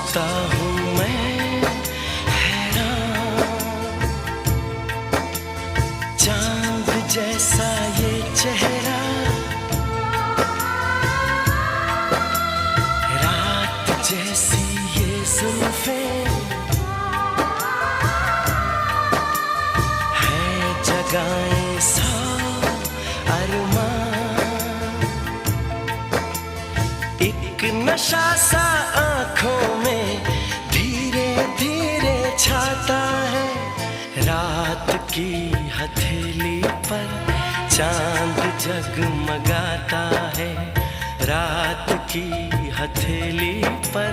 सोचता हूँ मैं हैरान, चांद जैसा ये चेहरा, रात जैसी ये जुल्फें, है जगाएं सौ अरमान। एक नशा सा आँखों में धीरे धीरे छाता है, रात की हथेली पर चांद जगमगाता है, रात की हथेली पर